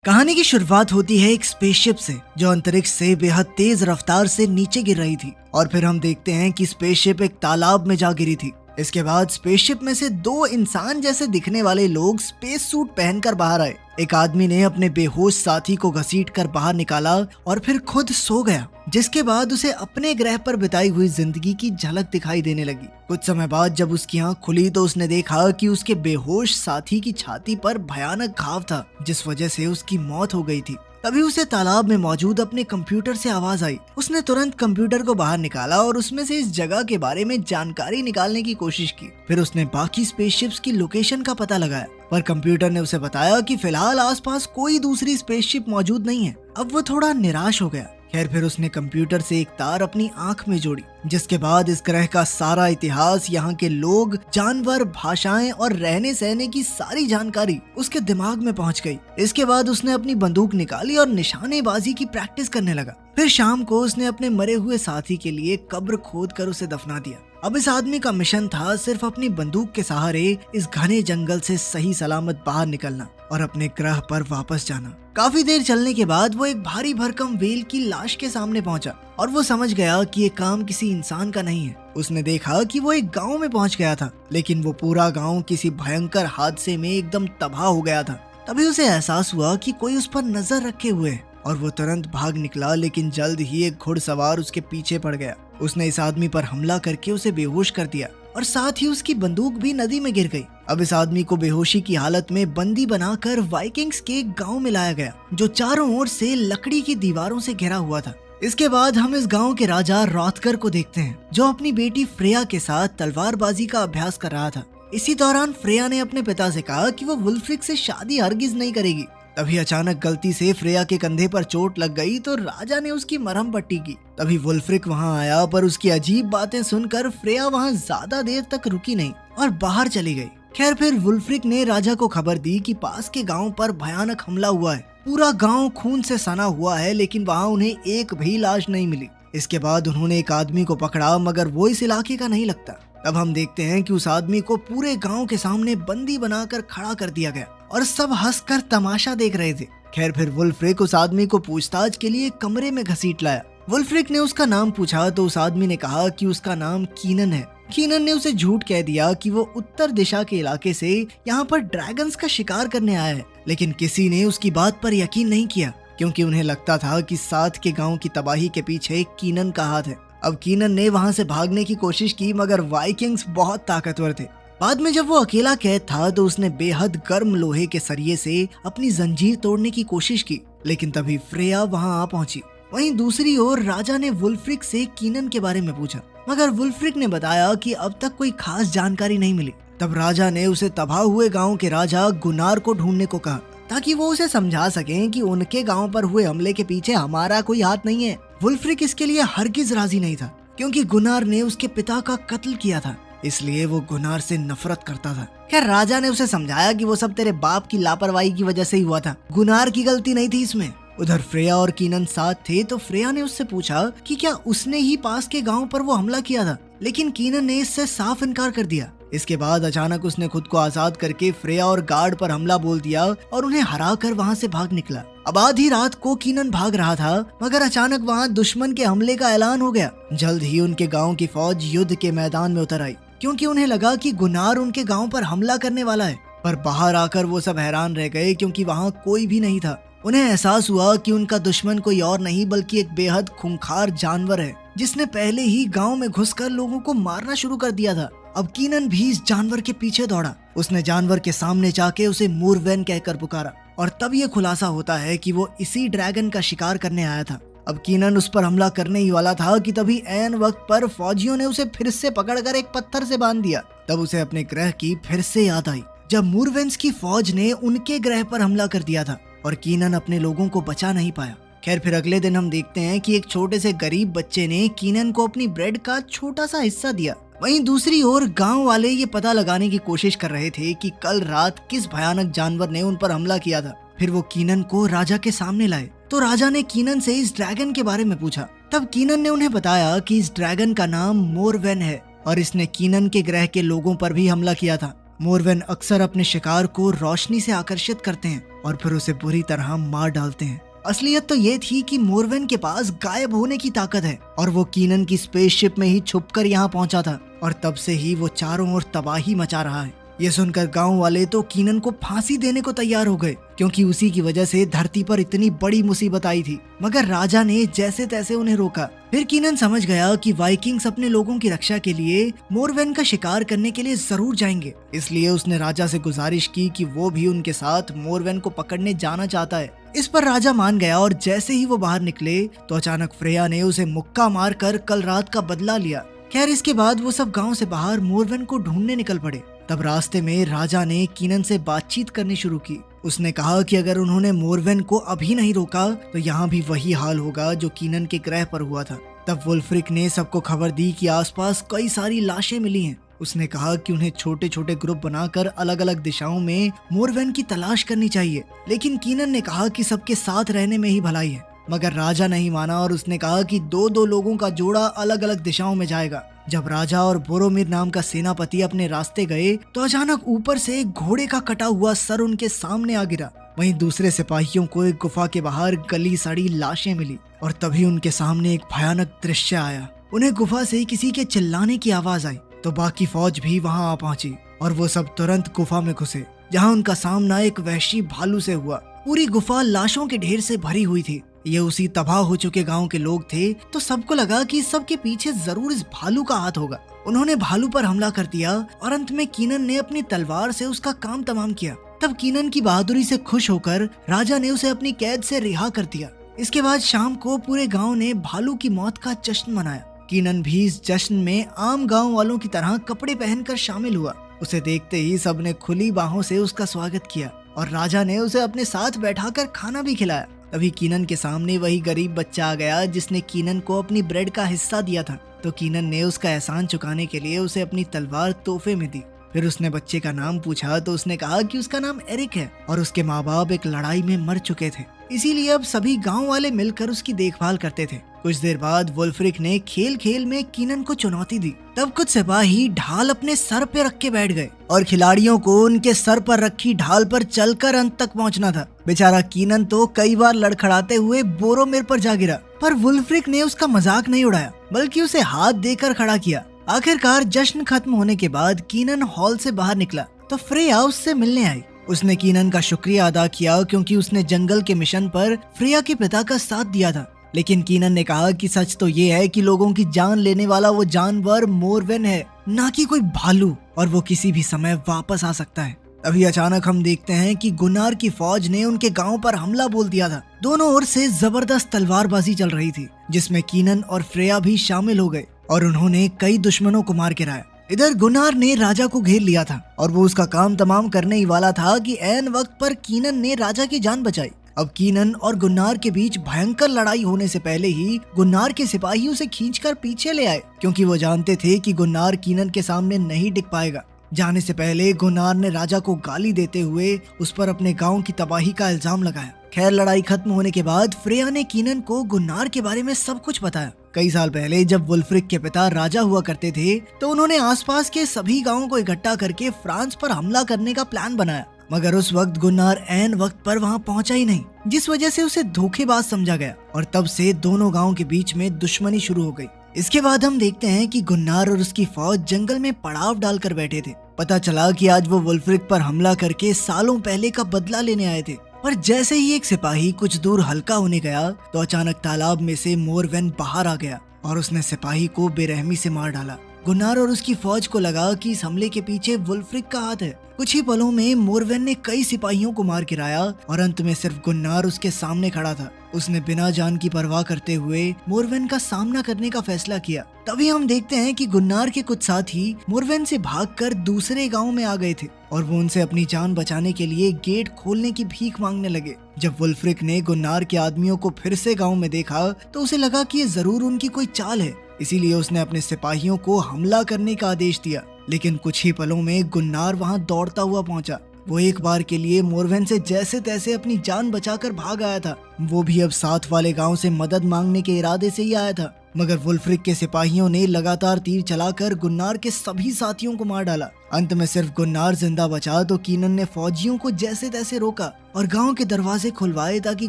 कहानी की शुरुआत होती है एक स्पेसशिप से जो अंतरिक्ष से बेहद तेज रफ्तार से नीचे गिर रही थी और फिर हम देखते हैं कि स्पेसशिप एक तालाब में जा गिरी थी। इसके बाद स्पेसशिप में से दो इंसान जैसे दिखने वाले लोग स्पेस सूट पहनकर बाहर आए। एक आदमी ने अपने बेहोश साथी को घसीटकर बाहर निकाला और फिर खुद सो गया, जिसके बाद उसे अपने ग्रह पर बिताई हुई जिंदगी की झलक दिखाई देने लगी। कुछ समय बाद जब उसकी आंख खुली तो उसने देखा कि उसके बेहोश साथी की छाती पर भयानक घाव था, जिस वजह से उसकी मौत हो गई थी। तभी उसे तालाब में मौजूद अपने कंप्यूटर से आवाज आई। उसने तुरंत कंप्यूटर को बाहर निकाला और उसमें से इस जगह के बारे में जानकारी निकालने की कोशिश की। फिर उसने बाकी स्पेसशिप्स की लोकेशन का पता लगाया, पर कंप्यूटर ने उसे बताया कि फिलहाल आसपास कोई दूसरी स्पेसशिप मौजूद नहीं है। अब वो थोड़ा निराश हो गया। खैर फिर उसने कंप्यूटर से एक तार अपनी आंख में जोड़ी, जिसके बाद इस ग्रह का सारा इतिहास, यहाँ के लोग, जानवर, भाषाएं और रहने सहने की सारी जानकारी उसके दिमाग में पहुंच गई। इसके बाद उसने अपनी बंदूक निकाली और निशानेबाजी की प्रैक्टिस करने लगा। फिर शाम को उसने अपने मरे हुए साथी के लिए कब्र खोद कर उसे दफना दिया। अब इस आदमी का मिशन था सिर्फ अपनी बंदूक के सहारे इस घने जंगल से सही सलामत बाहर निकलना और अपने ग्रह पर वापस जाना। काफी देर चलने के बाद वो एक भारी भरकम व्हेल की लाश के सामने पहुंचा और वो समझ गया कि ये काम किसी इंसान का नहीं है। उसने देखा कि वो एक गांव में पहुंच गया था, लेकिन वो पूरा गांव किसी भयंकर हादसे में एकदम तबाह हो गया था। तभी उसे एहसास हुआ कि कोई उस पर नजर रखे हुए है और वो तुरंत भाग निकला, लेकिन जल्द ही एक घुड़सवार उसके पीछे पड़ गया। उसने इस आदमी पर हमला करके उसे बेहोश कर दिया और साथ ही उसकी बंदूक भी नदी में गिर गई। अब इस आदमी को बेहोशी की हालत में बंदी बनाकर वाइकिंग्स के एक गांव में लाया गया, जो चारों ओर से लकड़ी की दीवारों से घिरा हुआ था। इसके बाद हम इस गांव के राजा रॉथकर को देखते हैं, जो अपनी बेटी फ्रेया के साथ तलवारबाजी का अभ्यास कर रहा था। इसी दौरान फ्रेया ने अपने पिता से कहा कि वो वुल्फ्रिक से शादी हरगिज नहीं करेगी। तभी अचानक गलती से फ्रेया के कंधे पर चोट लग गई तो राजा ने उसकी मरहम पट्टी की। तभी वुल्फ्रिक वहां आया, पर उसकी अजीब बातें सुनकर फ्रेया वहां ज्यादा देर तक रुकी नहीं और बाहर चली गई। खैर फिर वुल्फ्रिक ने राजा को खबर दी कि पास के गांव पर भयानक हमला हुआ है। पूरा गांव खून से सना हुआ है, लेकिन वहां उन्हें एक भी लाश नहीं मिली। इसके बाद उन्होंने एक आदमी को पकड़ा, मगर वो इस इलाके का नहीं लगता। तब हम देखते हैं कि उस आदमी को पूरे गांव के सामने बंदी बनाकर खड़ा कर दिया गया और सब हंसकर तमाशा देख रहे थे। खैर फिर वुल्फ्रिक उस आदमी को पूछताछ के लिए कमरे में घसीट लाया। वुल्फ्रिक ने उसका नाम पूछा तो उस आदमी ने कहा कि उसका नाम कीनन है। कीनन ने उसे झूठ कह दिया कि वो उत्तर दिशा के इलाके से यहाँ पर ड्रैगन्स का शिकार करने आया है, लेकिन किसी ने उसकी बात पर यकीन नहीं किया, क्योंकि उन्हें लगता था कि साथ के गांव की तबाही के पीछे कीनन का हाथ है। अब कीनन ने वहां से भागने की कोशिश की, मगर वाइकिंग्स बहुत ताकतवर थे। बाद में जब वो अकेला कैद था तो उसने बेहद गर्म लोहे के सरिये से अपनी जंजीर तोड़ने की कोशिश की, लेकिन तभी फ्रेया वहां आ पहुंची। वहीं दूसरी ओर राजा ने वुल्फ्रिक से कीनन के बारे में पूछा, मगर वुल्फ्रिक ने बताया कि अब तक कोई खास जानकारी नहीं मिली। तब राजा ने उसे तबाह हुए गांव के राजा गुनार को ढूंढने को कहा, ताकि वो उसे समझा सकें कि उनके गांव पर हुए हमले के पीछे हमारा कोई हाथ नहीं है। वुल्फ्रिक इसके लिए हरगिज राजी नहीं था, क्योंकि गुनार ने उसके पिता का कत्ल किया था, इसलिए वो गुनार से नफरत करता था। खैर राजा ने उसे समझाया कि वो सब तेरे बाप की लापरवाही की वजह से ही हुआ था, गुनार की गलती नहीं थी इसमें। उधर फ्रेया और कीनन साथ थे तो फ्रेया ने उससे पूछा कि क्या उसने ही पास के गांव पर वो हमला किया था, लेकिन कीनन ने इससे साफ इनकार कर दिया। इसके बाद अचानक उसने खुद को आजाद करके फ्रेया और गार्ड पर हमला बोल दिया और उन्हें हराकर वहां से भाग निकला। अब आधी रात को कीनन भाग रहा था, मगर अचानक वहां दुश्मन के हमले का ऐलान हो गया। जल्द ही उनके गांव की फौज युद्ध के मैदान में उतर आई, क्योंकि उन्हें लगा कि गुनार उनके गांव पर हमला करने वाला है। पर बाहर आकर वो सब हैरान रह गए, क्योंकि वहां कोई भी नहीं था। उन्हें एहसास हुआ कि उनका दुश्मन कोई और नहीं बल्कि एक बेहद खूंखार जानवर है, जिसने पहले ही गांव में घुसकर लोगों को मारना शुरू कर दिया था। अब कीनन भी इस जानवर के पीछे दौड़ा। उसने जानवर के सामने जाके उसे मूरवेन कहकर पुकारा और तब ये खुलासा होता है कि वो इसी ड्रैगन का शिकार करने आया था। अब कीनन उस पर हमला करने ही वाला था कि तभी ऐन वक्त पर फौजियों ने उसे फिर से पकड़कर एक पत्थर से बांध दिया। तब उसे अपने ग्रह की फिर से याद आई, जब मूरवेन्स की फौज ने उनके ग्रह पर हमला कर दिया था और कीनन अपने लोगों को बचा नहीं पाया। खैर फिर अगले दिन हम देखते हैं कि एक छोटे से गरीब बच्चे ने कीनन को अपनी ब्रेड का छोटा सा हिस्सा दिया। वहीं दूसरी ओर गांव वाले ये पता लगाने की कोशिश कर रहे थे कि कल रात किस भयानक जानवर ने उन पर हमला किया था। फिर वो कीनन को राजा के सामने लाए तो राजा ने कीनन से इस ड्रैगन के बारे में पूछा। तब कीनन ने उन्हें बताया कि इस ड्रैगन का नाम मोरवेन है और इसने कीनन के ग्रह के लोगों पर भी हमला किया था। मोरवेन अक्सर अपने शिकार को रोशनी से आकर्षित करते हैं और फिर उसे बुरी तरह मार डालते हैं। असलियत तो ये थी कि मोरवेन के पास गायब होने की ताकत है और वो कीनन की स्पेसशिप में ही छुपकर यहाँ पहुंचा था और तब से ही वो चारों ओर तबाही मचा रहा है। ये सुनकर गांव वाले तो कीनन को फांसी देने को तैयार हो गए, क्योंकि उसी की वजह से धरती पर इतनी बड़ी मुसीबत आई थी। मगर राजा ने जैसे तैसे उन्हें रोका। फिर कीनन समझ गया कि वाइकिंग्स अपने लोगों की रक्षा के लिए मोरवेन का शिकार करने के लिए जरूर जाएंगे, इसलिए उसने राजा से गुजारिश की कि वो भी उनके साथ मोरवेन को पकड़ने जाना चाहता है। इस पर राजा मान गया और जैसे ही वो बाहर निकले तो अचानक फ्रेया ने उसे मुक्का मारकर कल रात का बदला लिया। खैर, इसके बाद वो सब गांव से बाहर मोरवेन को ढूंढने निकल पड़े। तब रास्ते में राजा ने कीनन से बातचीत करनी शुरू की। उसने कहा कि अगर उन्होंने मोरवेन को अभी नहीं रोका तो यहाँ भी वही हाल होगा जो कीनन के ग्रह पर हुआ था। तब वुल्फ्रिक ने सबको खबर दी कि आसपास कई सारी लाशें मिली हैं। उसने कहा कि उन्हें छोटे छोटे ग्रुप बनाकर अलग अलग दिशाओं में मोरवेन की तलाश करनी चाहिए, लेकिन कीनन ने कहा कि सबके साथ रहने में ही भलाई है। मगर राजा नहीं माना और उसने कहा कि दो दो लोगों का जोड़ा अलग अलग दिशाओं में जाएगा। जब राजा और बोरोमिर नाम का सेनापति अपने रास्ते गए तो अचानक ऊपर से एक घोड़े का कटा हुआ सर उनके सामने आ गिरा। वहीं दूसरे सिपाहियों को एक गुफा के बाहर गली सड़ी लाशें मिली और तभी उनके सामने एक भयानक दृश्य आया। उन्हें गुफा से किसी के चिल्लाने की आवाज आई तो बाकी फौज भी वहां आ पहुंची और वो सब तुरंत गुफा में घुसे, जहां उनका सामना एक वहशी भालू से हुआ। पूरी गुफा लाशों के ढेर से भरी हुई थी। ये उसी तबाह हो चुके गांव के लोग थे, तो सबको लगा कि सब के पीछे जरूर इस भालू का हाथ होगा। उन्होंने भालू पर हमला कर दिया और अंत में कीनन ने अपनी तलवार से उसका काम तमाम किया। तब कीनन की बहादुरी से खुश होकर राजा ने उसे अपनी कैद से रिहा कर दिया। इसके बाद शाम को पूरे गांव ने भालू की मौत का जश्न मनाया। कीनन भी इस जश्न में आम गांव वालों की तरह कपड़े पहनकर शामिल हुआ। उसे देखते ही सबने खुली बाहों से उसका स्वागत किया और राजा ने उसे अपने साथ बैठाकर खाना भी खिलाया। तभी कीनन के सामने वही गरीब बच्चा आ गया जिसने कीनन को अपनी ब्रेड का हिस्सा दिया था। तो कीनन ने उसका एहसान चुकाने के लिए उसे अपनी तलवार तोहफे में दी। फिर उसने बच्चे का नाम पूछा तो उसने कहा कि उसका नाम एरिक है और उसके माँ बाप एक लड़ाई में मर चुके थे, इसीलिए अब सभी गांव वाले मिलकर उसकी देखभाल करते थे। कुछ देर बाद वुल्फ्रिक ने खेल खेल में कीनन को चुनौती दी। तब कुछ सिपाही ढाल अपने सर पे रख के बैठ गए और खिलाड़ियों को उनके सर पर रखी ढाल पर चलकर अंत तक पहुंचना था। बेचारा कीनन तो कई बार लड़खड़ाते हुए बोरोमिर पर जा गिरा, पर वुल्फ्रिक ने उसका मजाक नहीं उड़ाया बल्कि उसे हाथ देकर खड़ा किया। आखिरकार जश्न खत्म होने के बाद कीनन हॉल से बाहर निकला तो फ्रेया उससे मिलने आई। उसने कीनन का शुक्रिया अदा किया क्योंकि उसने जंगल के मिशन पर फ्रेया के पिता का साथ दिया था। लेकिन कीनन ने कहा कि सच तो ये है कि लोगों की जान लेने वाला वो जानवर मोरवेन है, ना कि कोई भालू, और वो किसी भी समय वापस आ सकता है। अभी अचानक हम देखते हैं कि गुन्नार की फौज ने उनके गांव पर हमला बोल दिया था। दोनों ओर से जबरदस्त तलवारबाजी चल रही थी, जिसमें कीनन और फ्रेया भी शामिल हो गए और उन्होंने कई दुश्मनों को मार गिराया। इधर गुन्नार ने राजा को घेर लिया था और वो उसका काम तमाम करने ही वाला था कि ऐन वक्त पर कीनन ने राजा की जान बचाई। अब कीनन और गुन्नार के बीच भयंकर लड़ाई होने से पहले ही गुन्नार के सिपाही उसे खींचकर पीछे ले आए, क्योंकि वो जानते थे कि गुन्नार कीनन के सामने नहीं टिक पाएगा। जाने से पहले गुन्नार ने राजा को गाली देते हुए उस पर अपने गांव की तबाही का इल्जाम लगाया। खैर, लड़ाई खत्म होने के बाद फ्रेया ने कीनन को गुन्नार के बारे में सब कुछ बताया। कई साल पहले जब वुल्फ्रिक के पिता राजा हुआ करते थे तो उन्होंने आसपास के सभी गांवों को इकट्ठा करके फ्रांस पर हमला करने का प्लान बनाया, मगर उस वक्त गुन्नार ऐन वक्त पर वहां पहुंचा ही नहीं, जिस वजह से उसे धोखेबाज समझा गया और तब से दोनों गांवों के बीच में दुश्मनी शुरू हो गई। इसके बाद हम देखते हैं कि गुन्नार और उसकी फौज जंगल में पड़ाव डालकर बैठे थे। पता चला कि आज वो वुल्फ्रिक पर हमला करके सालों पहले का बदला लेने आए थे। पर जैसे ही एक सिपाही कुछ दूर हल्का होने गया तो अचानक तालाब में से मोरवेन बाहर आ गया और उसने सिपाही को बेरहमी से मार डाला। गुन्नार और उसकी फौज को लगा कि इस हमले के पीछे वुल्फ्रिक का हाथ है। कुछ ही पलों में मोरवेन ने कई सिपाहियों को मार गिराया और अंत में सिर्फ गुन्नार उसके सामने खड़ा था। उसने बिना जान की परवाह करते हुए मोरवेन का सामना करने का फैसला किया। तभी हम देखते हैं कि गुन्नार के कुछ साथी मोरवेन से भागकर दूसरे गांव में आ गए थे और वो उनसे अपनी जान बचाने के लिए गेट खोलने की भीख मांगने लगे। जब वुल्फ्रिक ने गुन्नार के आदमियों को फिर से गांव में देखा तो उसे लगा कि ये जरूर उनकी कोई चाल है, इसीलिए उसने अपने सिपाहियों को हमला करने का आदेश दिया। लेकिन कुछ ही पलों में गुन्नार वहां दौड़ता हुआ पहुंचा। वो एक बार के लिए मोरवेन से जैसे तैसे अपनी जान बचाकर भाग आया था। वो भी अब साथ वाले गांव से मदद मांगने के इरादे से ही आया था। मगर वुल्फ्रिक के सिपाहियों ने लगातार तीर चलाकर गुन्नार के सभी साथियों को मार डाला। अंत में सिर्फ गुन्नार जिंदा बचा तो कीनन ने फौजियों को जैसे तैसे रोका और गांव के दरवाजे खुलवाए ताकि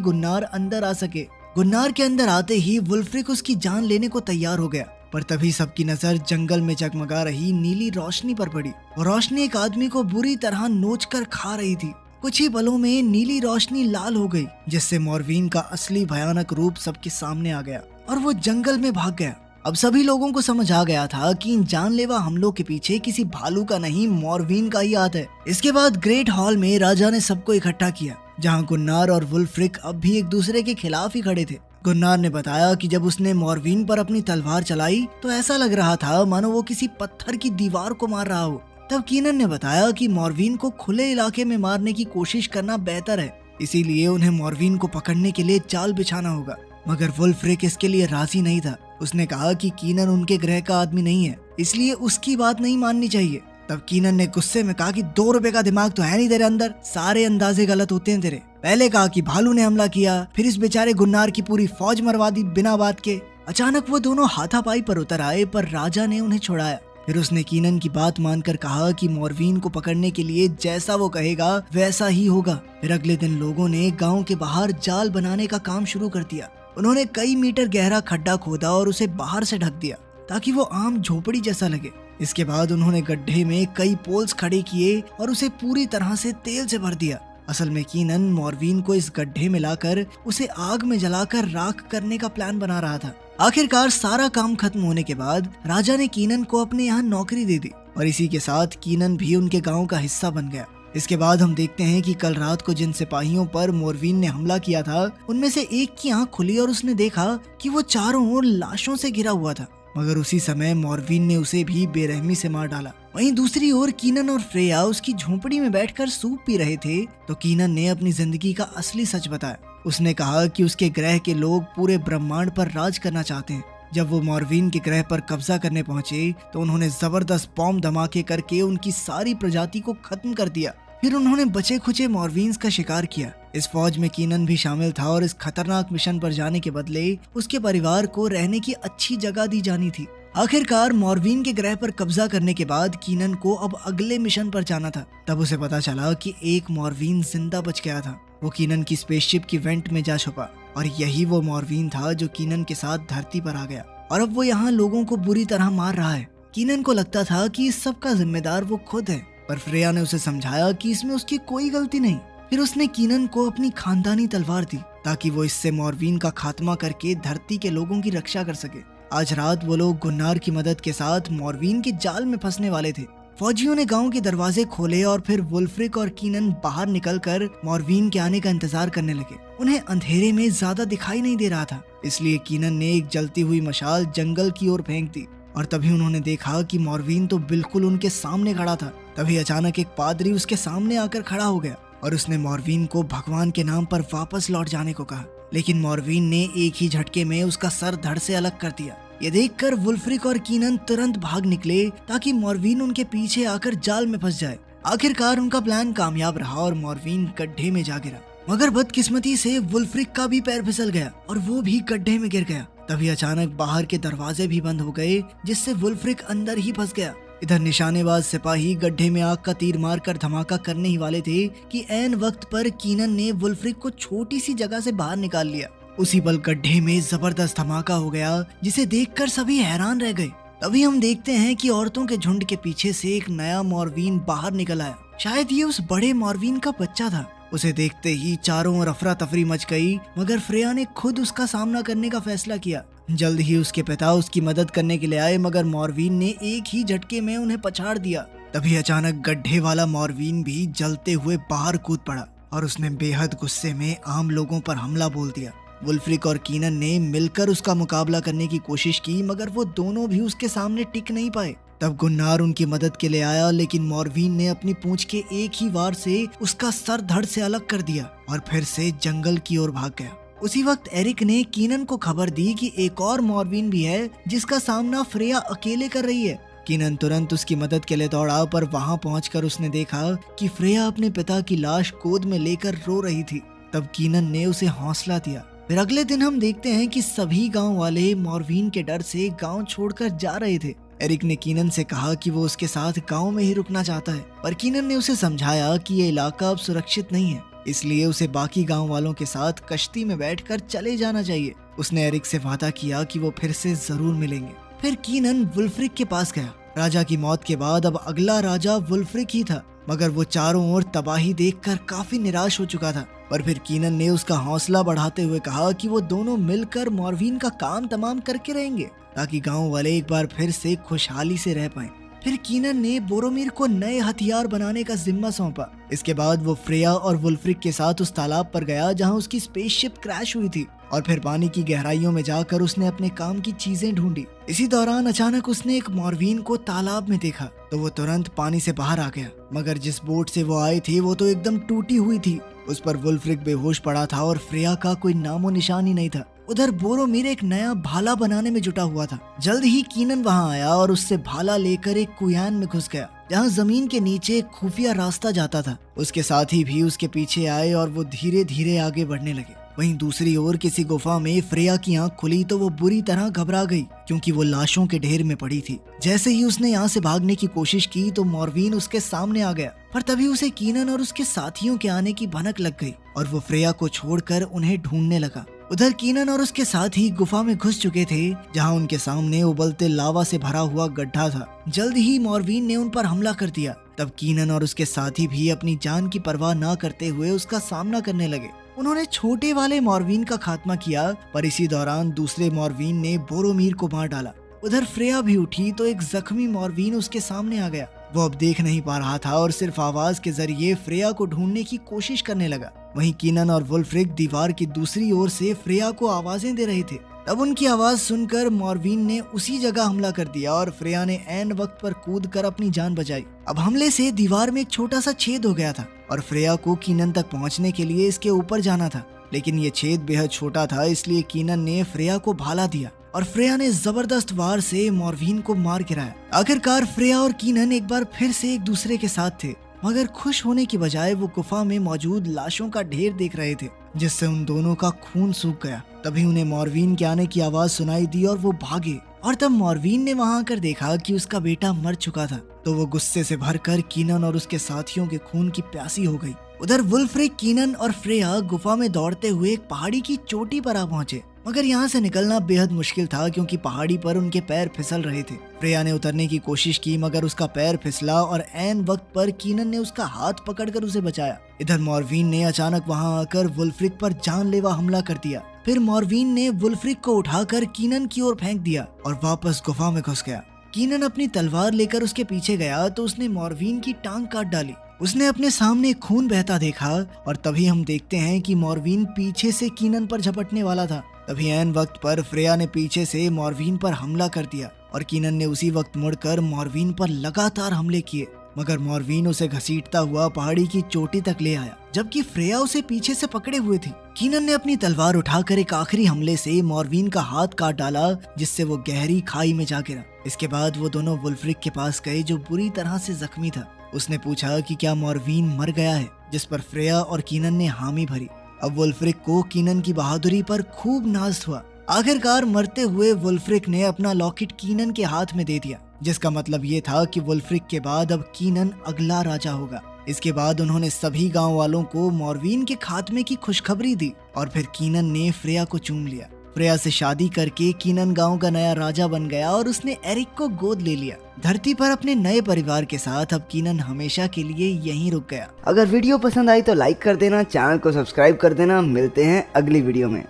गुन्नार अंदर आ सके। गुन्नार के अंदर आते ही वुल्फ्रिक उसकी जान लेने को तैयार हो गया, पर तभी सबकी नजर जंगल में जगमगा रही नीली रोशनी पर पड़ी। और रोशनी एक आदमी को बुरी तरह नोचकर खा रही थी। कुछ ही पलों में नीली रोशनी लाल हो गई, जिससे मॉर्विन का असली भयानक रूप सबके सामने आ गया और वो जंगल में भाग गया। अब सभी लोगों को समझ आ गया था कि इन जानलेवा हमलों के पीछे किसी भालू का नहीं, मॉर्विन का ही हाथ है। इसके बाद ग्रेट हॉल में राजा ने सबको इकट्ठा किया, जहाँ गुन्नार और वुल्फ्रिक अब भी एक दूसरे के खिलाफ ही खड़े थे। गुन्नार ने बताया कि जब उसने मॉर्विन पर अपनी तलवार चलाई तो ऐसा लग रहा था मानो वो किसी पत्थर की दीवार को मार रहा हो। तब कीनन ने बताया कि मॉर्विन को खुले इलाके में मारने की कोशिश करना बेहतर है, इसीलिए उन्हें मॉर्विन को पकड़ने के लिए जाल बिछाना होगा। मगर वुल्फ्रिक इसके लिए राजी नहीं था। उसने कहा कि कीनन उनके ग्रह का आदमी नहीं है, इसलिए उसकी बात नहीं माननी चाहिए। तब कीनन ने गुस्से में कहा कि 2 रुपए का दिमाग तो है नहीं तेरे अंदर, सारे अंदाजे गलत होते हैं तेरे। पहले कहा कि भालू ने हमला किया, फिर इस बेचारे गुन्नार की पूरी फौज मरवा दी बिना बात के। अचानक वो दोनों हाथापाई पर उतर आए, पर राजा ने उन्हें छुड़ाया। फिर उसने कीनन की बात मानकर कहा कि मॉर्विन को पकड़ने के लिए जैसा वो कहेगा वैसा ही होगा। फिर अगले दिन लोगों ने गांव के बाहर जाल बनाने का काम शुरू कर दिया। उन्होंने कई मीटर गहरा खड्डा खोदा और उसे बाहर से ढक दिया ताकि वो आम झोपड़ी जैसा लगे। इसके बाद उन्होंने गड्ढे में कई पोल्स खड़े किए और उसे पूरी तरह से तेल से भर दिया। असल में कीनन मॉर्विन को इस गड्ढे में लाकर उसे आग में जलाकर राख करने का प्लान बना रहा था। आखिरकार सारा काम खत्म होने के बाद राजा ने कीनन को अपने यहाँ नौकरी दे दी और इसी के साथ कीनन भी उनके गांव का हिस्सा बन गया। इसके बाद हम देखते हैं कि कल रात को जिन सिपाहियों पर मॉर्विन ने हमला किया था, उनमें से एक की आंख खुली और उसने देखा कि वो चारों ओर लाशों से घिरा हुआ था। मगर उसी समय मॉर्विन ने उसे भी बेरहमी से मार डाला। वहीं दूसरी ओर कीनन और फ्रेया उसकी झोंपड़ी में बैठकर सूप पी रहे थे तो कीनन ने अपनी जिंदगी का असली सच बताया। उसने कहा कि उसके ग्रह के लोग पूरे ब्रह्मांड पर राज करना चाहते हैं। जब वो मॉर्विन के ग्रह पर कब्जा करने पहुंचे तो उन्होंने जबरदस्त बॉम्ब धमाके करके उनकी सारी प्रजाति को खत्म कर दिया। फिर उन्होंने बचे खुचे मॉर्विन्स का शिकार किया। इस फौज में कीनन भी शामिल था और इस खतरनाक मिशन पर जाने के बदले उसके परिवार को रहने की अच्छी जगह दी जानी थी। आखिरकार मॉर्विन के ग्रह पर कब्जा करने के बाद कीनन को अब अगले मिशन पर जाना था। तब उसे पता चला कि एक मॉर्विन जिंदा बच गया था। वो कीनन की स्पेसशिप की वेंट में जा छुपा और यही वो मॉर्विन था जो कीनन के साथ धरती पर आ गया और अब वो यहाँ लोगों को बुरी तरह मार रहा है। कीनन को लगता था कि इस सब का जिम्मेदार वो खुद है, पर फ्रेया ने उसे समझाया कि इसमें उसकी कोई गलती नहीं। फिर उसने कीनन को अपनी खानदानी तलवार दी ताकि वो इससे मॉर्विन का खात्मा करके धरती के लोगों की रक्षा कर सके। आज रात वो लोग गुन्नार की मदद के साथ मॉर्विन के जाल में फंसने वाले थे। फौजियों ने गांव के दरवाजे खोले और फिर वुल्फ्रिक और कीनन बाहर निकलकर मॉर्विन के आने का इंतजार करने लगे। उन्हें अंधेरे में ज्यादा दिखाई नहीं दे रहा था, इसलिए कीनन ने एक जलती हुई मशाल जंगल की ओर फेंक दी और तभी उन्होंने देखा कि मॉर्विन तो बिल्कुल उनके सामने खड़ा था। तभी अचानक एक पादरी उसके सामने आकर खड़ा हो गया और उसने मॉर्विन को भगवान के नाम पर वापस लौट जाने को कहा, लेकिन मॉर्विन ने एक ही झटके में उसका सर धड़ से अलग कर दिया। ये देखकर वुल्फ्रिक और कीनन तुरंत भाग निकले ताकि मॉर्विन उनके पीछे आकर जाल में फंस जाए। आखिरकार उनका प्लान कामयाब रहा और मॉर्विन गड्ढे में जा गिरा। मगर बदकिस्मती से वुल्फ्रिक का भी पैर फिसल गया और वो भी गड्ढे में गिर गया। तभी अचानक बाहर के दरवाजे भी बंद हो गए, जिससे वुल्फ्रिक अंदर ही फंस गया। इधर निशानेबाज सिपाही गड्ढे में आग का तीर मारकर धमाका करने ही वाले थे कि ऐन वक्त पर कीनन ने वुल्फ्रिक को छोटी सी जगह से बाहर निकाल लिया। उसी पल गड्ढे में जबरदस्त धमाका हो गया, जिसे देखकर सभी हैरान रह गए। तभी हम देखते हैं कि औरतों के झुंड के पीछे से एक नया मॉर्विन बाहर निकल आया। शायद ये उस बड़े मॉर्विन का बच्चा था। उसे देखते ही चारों ओर अफरा तफरी मच गई, मगर फ्रेया ने खुद उसका सामना करने का फैसला किया। जल्द ही उसके पिता उसकी मदद करने के लिए आए, मगर मॉर्विन ने एक ही झटके में उन्हें पछाड़ दिया। तभी अचानक गड्ढे वाला मॉर्विन भी जलते हुए बाहर कूद पड़ा और उसने बेहद गुस्से में आम लोगों पर हमला बोल दिया। वुल्फ्रिक और कीनन ने मिलकर उसका मुकाबला करने की कोशिश की, मगर वो दोनों भी उसके सामने टिक नहीं पाए। तब गुन्नार उनकी मदद के लिए आया, लेकिन मॉर्विन ने अपनी पूंछ के एक ही वार से उसका सर धड़ से अलग कर दिया और फिर से जंगल की ओर भाग गया। उसी वक्त एरिक ने कीनन को खबर दी कि एक और मॉर्विन भी है जिसका सामना फ्रेया अकेले कर रही है। कीनन तुरंत उसकी मदद के लिए दौड़ा, पर वहां पहुंचकर उसने देखा कि फ्रेया अपने पिता की लाश गोद में लेकर रो रही थी। तब कीनन ने उसे हौसला दिया फिर अगले दिन हम देखते हैं कि सभी गांव वाले मॉर्विन के डर से गांव छोड़कर जा रहे थे। एरिक ने कीनन से कहा कि वो उसके साथ गांव में ही रुकना चाहता है, पर कीनन ने उसे समझाया कि ये इलाका अब सुरक्षित नहीं है, इसलिए उसे बाकी गांव वालों के साथ कश्ती में बैठकर चले जाना चाहिए। उसने एरिक से वादा किया कि वो फिर से जरूर मिलेंगे। फिर कीनन वुल्फ्रिक के पास गया। राजा की मौत के बाद अब अगला राजा वुल्फ्रिक ही था, मगर वो चारों ओर तबाही देखकर काफी निराश हो चुका था। पर फिर कीनन ने उसका हौसला बढ़ाते हुए कहा कि वो दोनों मिलकर मॉर्विन का काम तमाम करके रहेंगे, ताकि गांव वाले एक बार फिर से खुशहाली से रह पाएं। फिर कीनन ने बोरोमीर को नए हथियार बनाने का जिम्मा सौंपा। इसके बाद वो फ्रेया और वुल्फ्रिक के साथ उस तालाब पर गया जहां उसकी स्पेसशिप क्रैश हुई थी, और फिर पानी की गहराइयों में जाकर उसने अपने काम की चीजें ढूंढी। इसी दौरान अचानक उसने एक मॉर्विन को तालाब में देखा, तो वो तुरंत पानी से बाहर आ गया। मगर जिस बोट से वो आए थे वो तो एकदम टूटी हुई थी। उस पर वुल्फ्रिक बेहोश पड़ा था और फ्रेया का कोई नामो निशान ही नहीं था। उधर बोरोमीर एक नया भाला बनाने में जुटा हुआ था। जल्द ही कीनन वहां आया और उससे भाला लेकर एक कुयान में घुस गया, जहां जमीन के नीचे एक खुफिया रास्ता जाता था। उसके साथी भी उसके पीछे आए और वो धीरे धीरे आगे बढ़ने लगे। वहीं दूसरी ओर किसी गुफा में फ्रेया की आंख खुली तो वो बुरी तरह घबरा गई, क्योंकि वो लाशों के ढेर में पड़ी थी। जैसे ही उसने यहाँ से भागने की कोशिश की तो मॉर्विन उसके सामने आ गया, पर तभी उसे कीनन और उसके साथियों के आने की भनक लग गई और वो फ्रेया को छोड़कर उन्हें ढूंढने लगा। उधर कीनन और उसके साथी गुफा में घुस चुके थे, जहां उनके सामने उबलते लावा से भरा हुआ गड्ढा था। जल्द ही मॉर्विन ने उन पर हमला कर दिया। तब कीनन और उसके साथी भी अपनी जान की परवाह न करते हुए उसका सामना करने लगे। उन्होंने छोटे वाले मॉर्विन का खात्मा किया, पर इसी दौरान दूसरे मॉर्विन ने बोरोमीर को मार डाला। उधर फ्रेया भी उठी तो एक जख्मी मॉर्विन उसके सामने आ गया। वो अब देख नहीं पा रहा था और सिर्फ आवाज के जरिए फ्रेया को ढूंढने की कोशिश करने लगा। वहीं कीनन और वुल्फ्रिक दीवार की दूसरी ओर से फ्रेया को आवाजें दे रहे थे। तब उनकी आवाज सुनकर मॉर्विन ने उसी जगह हमला कर दिया और फ्रेया ने ऐन वक्त पर कूदकर अपनी जान बचाई। अब हमले से दीवार में एक छोटा सा छेद हो गया था और फ्रेया को कीनन तक पहुंचने के लिए इसके ऊपर जाना था, लेकिन ये छेद बेहद छोटा था, इसलिए कीनन ने फ्रेया को भाला दिया और फ्रेया ने जबरदस्त वार से मॉर्विन को मार गिराया। आखिरकार फ्रेया और कीनन एक बार फिर से एक दूसरे के साथ थे, मगर खुश होने की बजाय वो गुफा में मौजूद लाशों का ढेर देख रहे थे, जिससे उन दोनों का खून सूख गया। तभी उन्हें मॉर्विन के आने की आवाज सुनाई दी और वो भागे। और तब मॉर्विन ने वहां आकर देखा कि उसका बेटा मर चुका था, तो वो गुस्से से भरकर कीनन और उसके साथियों के खून की प्यासी हो गई। उधर वुल्फ्रिक, कीनन और फ्रेया गुफा में दौड़ते हुए एक पहाड़ी की चोटी पर आ पहुंचे, मगर यहाँ से निकलना बेहद मुश्किल था, क्योंकि पहाड़ी पर उनके पैर फिसल रहे थे। फ्रेया ने उतरने की कोशिश की, मगर उसका पैर फिसला और ऐन वक्त पर कीनन ने उसका हाथ पकड़कर उसे बचाया। इधर मॉर्विन ने अचानक वहां आकर वुल्फ्रिक पर जानलेवा हमला कर दिया। फिर मॉर्विन ने वुल्फ्रिक को उठाकर कीनन की ओर फेंक दिया और वापस गुफा में घुस गया। कीनन अपनी तलवार लेकर उसके पीछे गया तो उसने मॉर्विन की टांग काट डाली। उसने अपने सामने खून बहता देखा और तभी हम देखते हैं कि मॉर्विन पीछे से कीनन पर झपटने वाला था। तभी ऐन वक्त पर फ्रेया ने पीछे से मॉर्विन पर हमला कर दिया और कीनन ने उसी वक्त मुड़कर मॉर्विन पर लगातार हमले किए, मगर मॉर्विन उसे घसीटता हुआ पहाड़ी की चोटी तक ले आया, जबकि फ्रेया उसे पीछे से पकड़े हुए थी। कीनन ने अपनी तलवार उठाकर एक आखिरी हमले से मॉर्विन का हाथ काट डाला, जिससे वो गहरी खाई में जा गिरा। इसके बाद वो दोनों वुल्फ्रिक के पास गए, जो बुरी तरह से जख्मी था। उसने पूछा कि क्या मॉर्विन मर गया है, जिस पर फ्रेया और कीनन ने हामी भरी। अब वुल्फ्रिक को कीनन की बहादुरी पर खूब नाज हुआ। आखिरकार मरते हुए वुल्फ्रिक ने अपना लॉकेट कीनन के हाथ में दे दिया, जिसका मतलब ये था कि वुल्फ्रिक के बाद अब कीनन अगला राजा होगा। इसके बाद उन्होंने सभी गांव वालों को मॉर्विन के खात्मे की खुशखबरी दी और फिर कीनन ने फ्रेया को चूम लिया। फ्रेया से शादी करके कीनन गांव का नया राजा बन गया और उसने एरिक को गोद ले लिया। धरती पर अपने नए परिवार के साथ अब कीनन हमेशा के लिए यहीं रुक गया। अगर वीडियो पसंद आई तो लाइक कर देना, चैनल को सब्सक्राइब कर देना। मिलते हैं अगली वीडियो में।